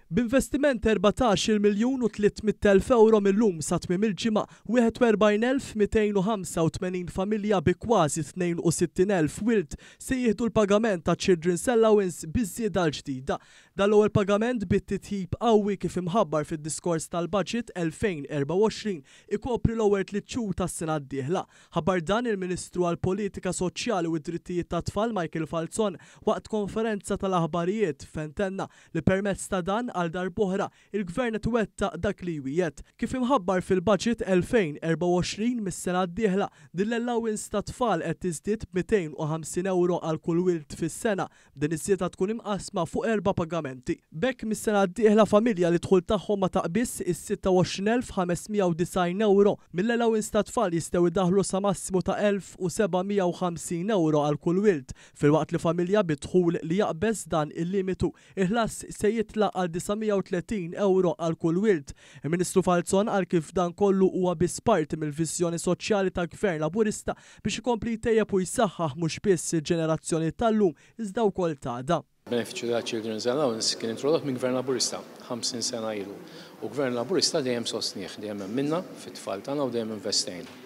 B'investiment 14 miljun u 300,000 euro millum sa tmiem il-ġimgħa 41,285 familja bi kważi 62,000 wild se jieħdu l-pagament ta' Children's Allowance biż-żieda l-ġdida. Dal-ewwel pagament bit-titjib qawwi kif imħabbar fid-diskors tal-Baġit 2024 ikopri l-ewwel 3 xhur tas-sena d-dieħla. Ħabbar dan il-Ministru għall-Politika Soċjali u d-Drittijiet tat-Tfal Michael Falzon waqt konferenza tal-aħbarijiet fentenna li permezz ta' dan għal darb'oħra il-Gvern qed iwettaq dak li wiegħed. Kif imħabbar fil-Baġit 2024 mis-sena d-dieħla din l-allowance ta' tfal qed tiżdied b'250 euro għal kull wild fis-sena, din iż-żieda tkun imqasma fuq 4 pagamenti. Bekk mis-sena d-dieħla familja li dħul tagħhom ma taqbiss is-26,590 euro mill-allowance ta' tfal jistgħu jdaħħlu sa massimu ta' 1,750 euro għal kull wild, filwaqt li familja bi dħul li jaqbeż dan il-limitu il-ħlass se jitlaq għal 930 euro għal kull wild. Il-Ministru Falzon għal kif dan kollu huwa biss parti mill-viżjoni soċjali ta' Gvern Laburista biex ikompli jtejjeb u jsaħħaħ mhux biss il-ġenerazzjoni tal-lum iżda wkoll ta' Benefiċċju ta' Children's Allowance kien introdott minn Gvern Laburista 50 sena ilu. U Gvern Laburista dejjem sostnieh, dejjem minna fit-tfal tagħna u dejjem investejna.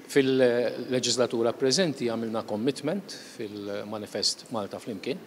Fil-leġislatura preżenti għamilna commitment fil-manifest Malta flimkien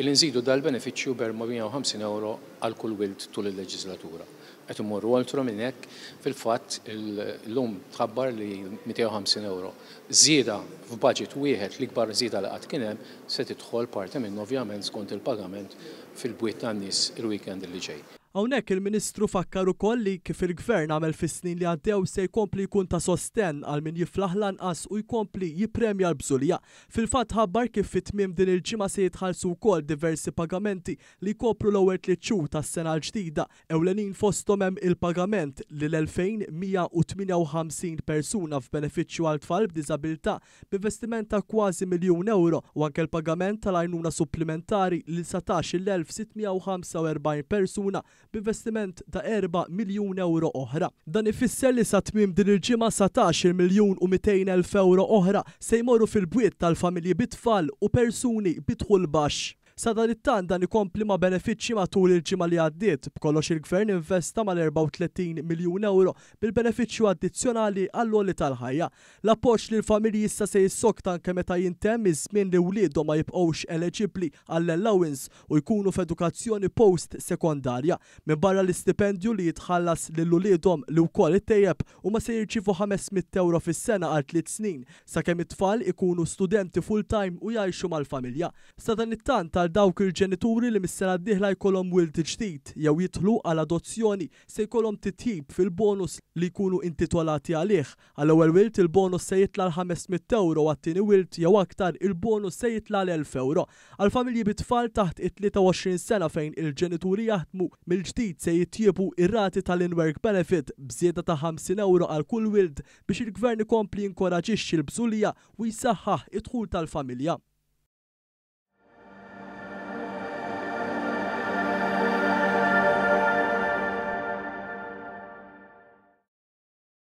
il-nżidu dal-benefiċċju b'450 euro għal kull wild tul il-leġislatura. Qed imorru oltre minn hekk fil-fatt illum tħabbar li 250 euro. Żieda f'baġit wieħed l-ikbar żieda li qatt kien hemm se tidħol parti minn ovvjament skont il-pagament fil-bwiet tan-nies il-weekend li ġej. Hawnhekk il-Ministru fakkar ukoll li kif il-Gvern għamel fis-snin li għaddew se jkompli jkun ta' sostenn għal min jiflaħ lanqas u jkompli jippremja l-bżulija. Fil-fatt ħabbar kif fit-tmiem din il-ġimgħa se jitħallsu wkoll diversi pagamenti li jkopru l-ewwel 3 xhur tas-sena l-ġdida. Ewlenin fosthom hemm il-pagament lil 2,158 persuna f'benefiċċju għal tfal b'diżabilità b'investiment ta' kważi miljun euro u anke l-pagament tal-għajnuna supplementari lil 17,645 persuna b'investiment ta' 4 miljun euro oħra. Dan ifisser li sa tmiem din il-ġimgħa 17 miljun u 200,000 euro oħra se jmorru fil-bwiet tal-familji bit-tfal u persuni bidħul baxx. Sa dan it-tant dan ikompli ma' benefiċċji matul il-ġimgħa li għaddiet b'kollox il-Gvern investa mal-34 miljun euro bil-benefiċċju addizzjonali għall-għolli tal-ħajja. L-appoġġ lil familji issa se jissokta anke meta jintemm iż-żmien li wliedhom ma jibqgħux eligibbli għall-allowance u jkunu f'edukazzjoni post-sekondarja. Minn barra l-istipendju li jitħallas lil uliedhom li wkoll ittejjeb huma se jirċievu 500 euro fis-sena għal 3 snin sakemm it-tfal ikunu studenti full-time u jgħixu mal-familja. Sa dan it-tant dawk il-ġenituri li mis-sena d-dieħla jkollhom wild ġdid jew jidħlu għal adozzjoni se jkollhom titjib fil-bonus li jkunu intitolati għalih. Għall-ewwel wild il-bonus se jitla' l-500 euro għat-tieni wild jew aktar il-bonus se jitla' l-1000 euro. Għall-familji bit-tfal taħt it-23 sena fejn il-ġenituri jaħdmu mill-ġdid se jittiebu ir-rati tal-in-work benefit b'żieda ta' 50 euro għal kull wild biex il-Gvern ikompli jinkoraġixxi l-bżulija u jsaħħaħ id-dħul tal-familja.